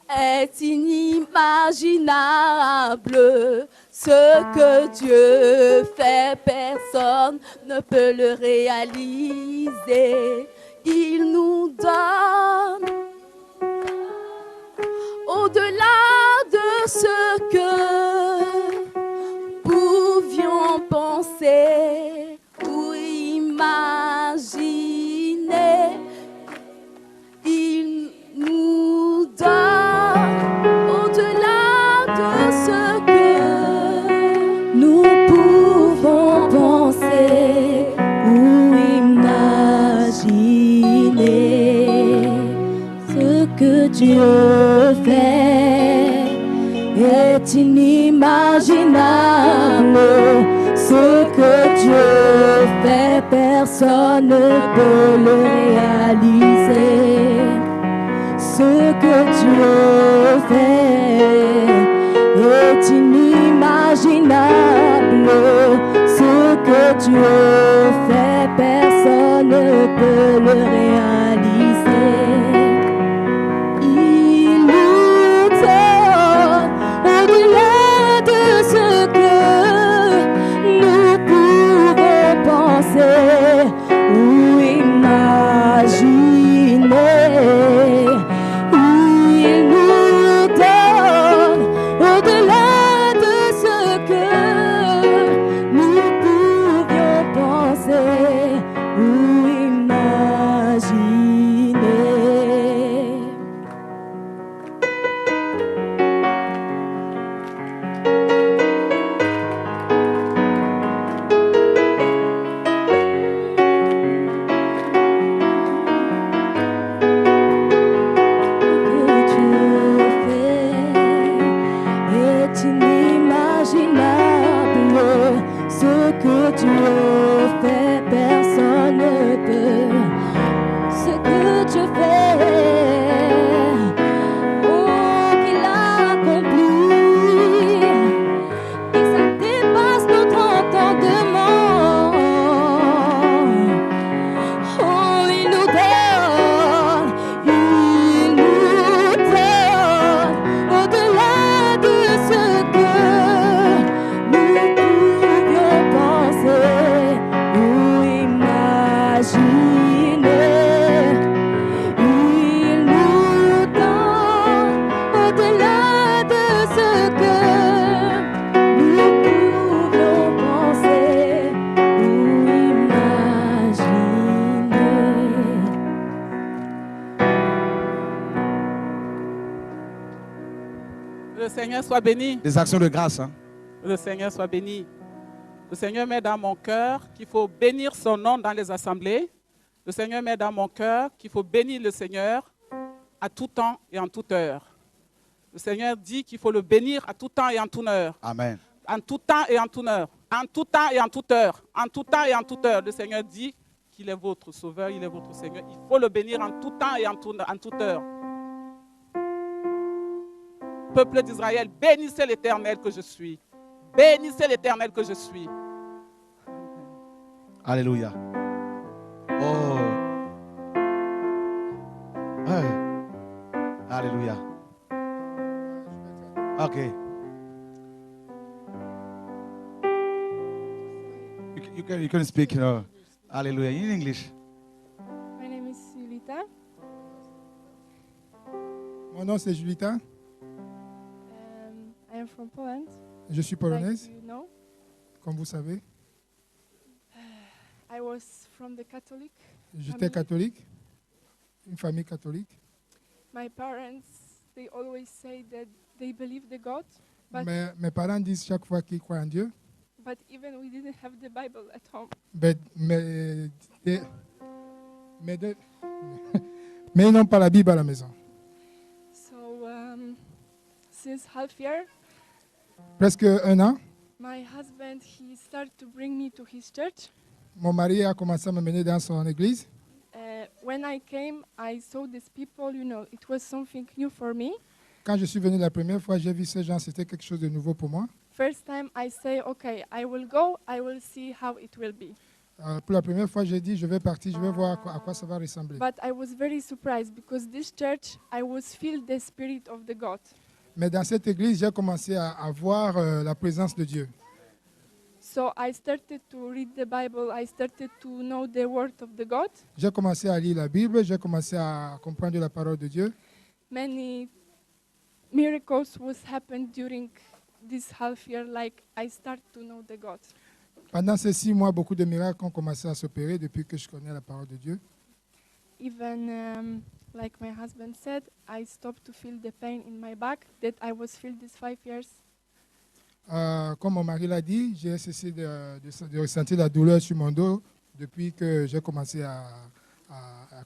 est inimaginable. Ce que Dieu fait, personne ne peut le réaliser. Il nous donne au-delà de ce que pouvions penser ou imaginer. Il nous donne au-delà de ce que nous pouvons penser ou imaginer. Ce que Dieu fait est inimaginable. Ce que Dieu fait, personne ne peut le réaliser. Ce que Dieu fait est inimaginable. Ce que Dieu fait, personne ne peut le réaliser. Il nous donne au-delà de ce que nous pouvons penser ou imaginer. Il nous donne au-delà de ce que nous pouvions penser ou imaginer. Ce que Dieu fait est inimaginable. Ce que Dieu fait, personne ne peut. Ce que Dieu fait, oh, qu'il a accompli, et ça dépasse notre entendement. Oh, il nous donne au-delà de ce que nous pouvions penser ou imaginer. Il nous donne au-delà de ce que nous pouvions penser ou imaginer. Le Seigneur soit béni. Des actions de grâce. Hein. Le Seigneur soit béni. Le Seigneur met dans mon cœur qu'il faut bénir son nom dans les assemblées. Le Seigneur met dans mon cœur qu'il faut bénir le Seigneur à tout temps et en toute heure. Le Seigneur dit qu'il faut le bénir à tout temps et en toute heure. Amen. En tout temps et en toute heure. En tout temps et en toute heure. En tout temps et en toute heure. Le Seigneur dit qu'il est votre sauveur, il est votre Seigneur. Il faut le bénir en tout temps et en toute heure. Peuple d'Israël, bénissez l'Éternel que je suis. Bénissez l'Éternel que je suis. Alléluia. Oh. Ouais. Alléluia. Ok. You can speak, hallelujah, in English. My name is Julita. Mon nom c'est Julita. I am from Poland. Je suis polonaise, Like you know. comme vous savez. I was from the Catholic J'étais family. catholique, une famille catholique. My parents, they always say that they believe the God, but Mes parents disent chaque fois qu'ils croient en Dieu, even we didn't have the Bible at home. mais ils n'ont pas la Bible à la maison. So since half year, Presque un an, my husband he started to bring me to his church. mon mari a commencé à me mener dans son église. When I came, I saw these people. You know, it was something new for me. Quand je suis venu la première fois, j'ai vu ces gens, c'était quelque chose de nouveau pour moi. First time I say, okay, I will go. I will see how it will be. Pour la première fois, j'ai dit, je vais partir, je vais voir à quoi ça va ressembler. But I was very surprised because this church, I was feel the spirit of the God. Mais dans cette église, j'ai commencé à voir la présence de Dieu. So I started to read the Bible. I started to know the word of the God. J'ai commencé à lire la Bible, j'ai commencé à comprendre la parole de Dieu. Many miracles was happened during this half year. Like I start to know the God. Pendant ces 6 mois, beaucoup de miracles ont commencé à s'opérer depuis que je connais la parole de Dieu. Even like my husband said, I stopped to feel the pain in my back that I was feel these 5 years. Comme mon mari l'a dit, j'ai cessé de ressentir la douleur sur mon dos depuis que j'ai commencé à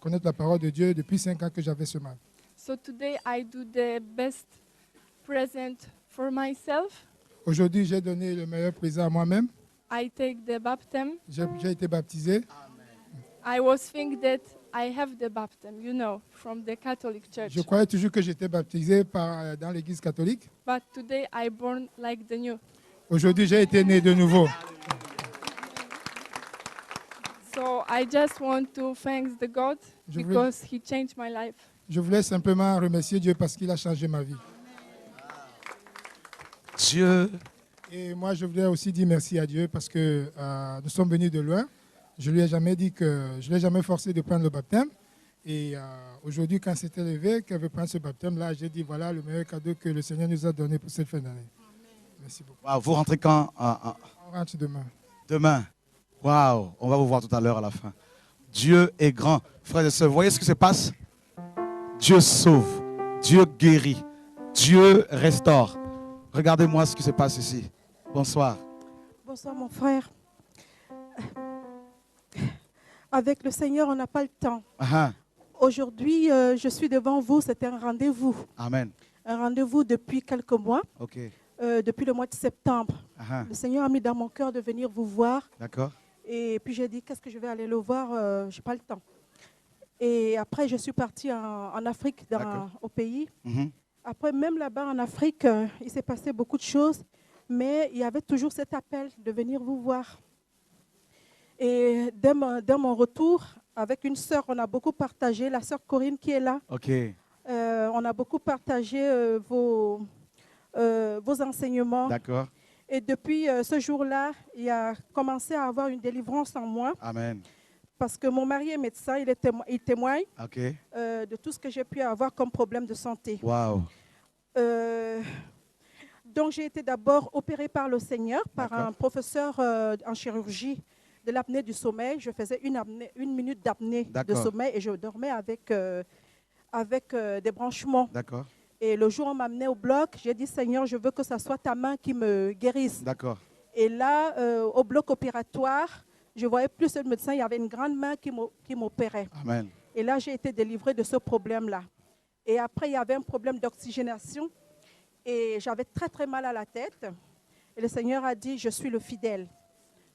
connaître la parole de Dieu, depuis 5 ans que j'avais ce mal. So today I do the best present for myself. Aujourd'hui, j'ai donné le meilleur présent à moi-même. I take the baptism. J'ai été baptisé. I was think that I have the baptism, you know, from the Catholic Church. Je croyais toujours que j'étais baptisé dans l'église catholique. But today I born like the new. Aujourd'hui, j'ai été né de nouveau. So I just want to thank the God Je voulais- because He changed my life. Je voulais simplement remercier Dieu parce qu'il a changé ma vie. Dieu. Et moi, je voulais aussi dire merci à Dieu parce que nous sommes venus de loin. Je lui ai jamais dit que je l'ai jamais forcé de prendre le baptême. Et aujourd'hui, quand c'était levé, qu'elle veut prendre ce baptême-là, j'ai dit voilà le meilleur cadeau que le Seigneur nous a donné pour cette fin d'année. Merci beaucoup. Wow, vous rentrez quand? On rentre demain. Demain. Waouh, on va vous voir tout à l'heure à la fin. Dieu est grand. Frères et sœurs, vous voyez ce qui se passe? Dieu sauve, Dieu guérit, Dieu restaure. Regardez-moi ce qui se passe ici. Bonsoir. Bonsoir mon frère. Avec le Seigneur, on n'a pas le temps. Aujourd'hui, je suis devant vous, c'est un rendez-vous. Amen. Un rendez-vous depuis quelques mois, Ok. depuis le mois de septembre. Le Seigneur a mis dans mon cœur de venir vous voir. D'accord. Et puis j'ai dit, qu'est-ce que je vais aller le voir? Je n'ai pas le temps. Et après, je suis partie en Afrique, au pays. Après, même là-bas en Afrique, il s'est passé beaucoup de choses. Mais il y avait toujours cet appel de venir vous voir. Et dès mon retour, avec une sœur, on a beaucoup partagé, la sœur Corinne qui est là. Ok. On a beaucoup partagé vos enseignements. D'accord. Et depuis ce jour-là, il a commencé à avoir une délivrance en moi. Amen. Parce que mon mari est médecin, il témoigne Ok. de tout ce que j'ai pu avoir comme problème de santé. Waouh. Donc j'ai été d'abord opérée par le Seigneur, par un professeur en chirurgie de l'apnée du sommeil. Je faisais une minute d'apnée de sommeil et je dormais avec des branchements. D'accord. Et le jour où on m'a amené au bloc, j'ai dit, Seigneur, je veux que ce soit ta main qui me guérisse. D'accord. Et là, au bloc opératoire, je voyais plus le médecin, il y avait une grande main qui m'opérait. Amen. Et là, j'ai été délivrée de ce problème-là. Et après, il y avait un problème d'oxygénation. Et j'avais très, très mal à la tête. Et le Seigneur a dit, je suis le fidèle.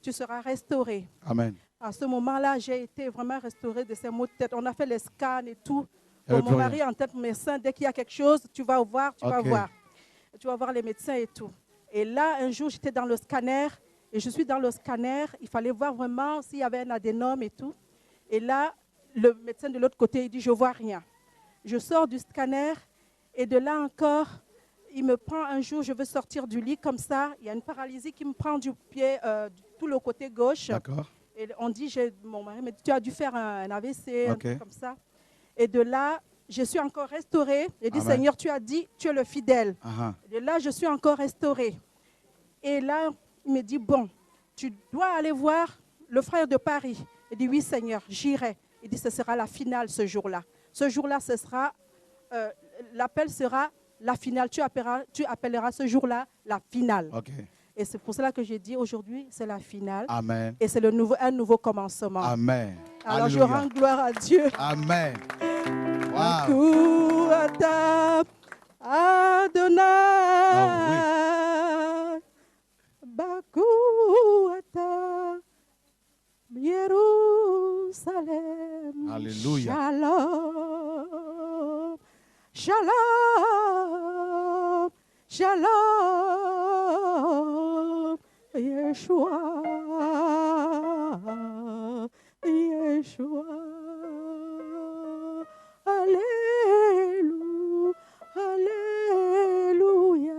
Tu seras restauré. Amen. À ce moment-là, j'ai été vraiment restaurée de ces maux de tête. On a fait les scans et tout. Il y avait Mon plus mari, rien. en tête médecin, dès qu'il y a quelque chose, tu vas voir, tu vas Ok. voir. Tu vas voir les médecins et tout. Et là, un jour, j'étais dans le scanner. Et je suis dans le scanner. Il fallait voir vraiment s'il y avait un adénome et tout. Et là, le médecin de l'autre côté, il dit, je ne vois rien. Je sors du scanner. Et de là encore, il me prend un jour, je veux sortir du lit comme ça. Il y a une paralysie qui me prend du pied, tout le côté gauche. D'accord. Et on dit, mon mari me dit, tu as dû faire un AVC, un Ok. truc comme ça. Et de là, je suis encore restaurée. J'ai dit, Amen. Seigneur, tu as dit, tu es le fidèle. Et là, je suis encore restaurée. Et là, il me dit, bon, tu dois aller voir le frère de Paris. Il dit, oui, Seigneur, j'irai. Il dit, ce sera la finale ce jour-là. Ce jour-là, ce sera, l'appel sera la finale. Tu appelleras ce jour-là la finale. Ok. Et c'est pour cela que j'ai dit, aujourd'hui, c'est la finale. Amen. Et c'est un nouveau commencement. Amen. Alors, je Alléluia. rends gloire à Dieu. Amen. Wow. Bakou ata Adonai. Bakou ata Jérusalem. Alléluia. Shalom. Shalom. Shalom. Yeshua. Yeshua. Alléluia, Alléluia,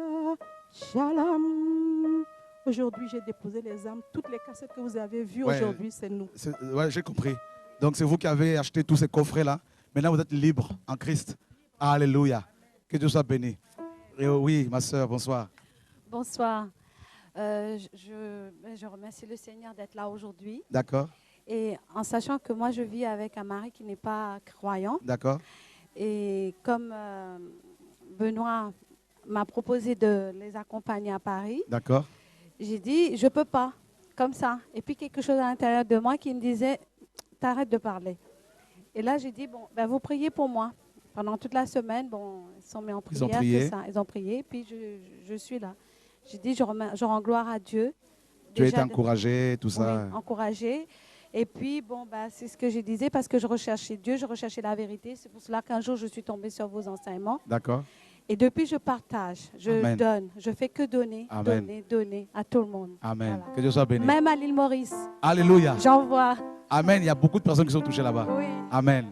Shalom, Aujourd'hui, j'ai déposé les âmes. Toutes les cassettes que vous avez vues Ouais. aujourd'hui, c'est nous. Ouais, j'ai compris. Donc c'est vous qui avez acheté tous ces coffrets-là. Maintenant, vous êtes libre en Christ. Alléluia. Que Dieu soit béni. Et oui, ma soeur, bonsoir. Bonsoir. Je remercie le Seigneur d'être là aujourd'hui. D'accord, Et en sachant que moi, je vis avec un mari qui n'est pas croyant. d'accord, Et comme Benoît m'a proposé de les accompagner à Paris, d'accord. j'ai dit, je ne peux pas, comme ça. Et puis quelque chose à l'intérieur de moi qui me disait, t'arrêtes de parler. Et là, j'ai dit, bon, ben, vous priez pour moi. Pendant toute la semaine, bon, ils sont mis en prière, Ils ont prié. tout ça. Ils ont prié, puis je suis là. J'ai dit, je rends gloire à Dieu. Tu as Déjà été encouragé, tout ça. Oui, encouragé. Et puis, bon, bah, c'est ce que je disais, parce que je recherchais Dieu, je recherchais la vérité. C'est pour cela qu'un jour, je suis tombée sur vos enseignements. D'accord. Et depuis, je partage, je Amen. donne. Je fais que donner, Amen. donner à tout le monde. Amen. Voilà. Que Dieu soit béni. Même à l'île Maurice. Alléluia. J'envoie. Amen. Il y a beaucoup de personnes qui sont touchées là-bas. Oui. Amen.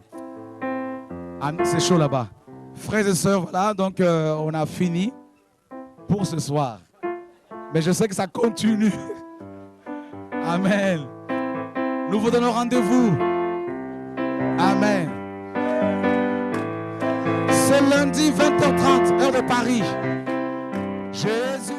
C'est chaud là-bas. Frères et sœurs, voilà, donc on a fini pour ce soir. Mais je sais que ça continue. Amen. Nous vous donnons rendez-vous. Amen. C'est lundi 20h30, heure de Paris. Jésus.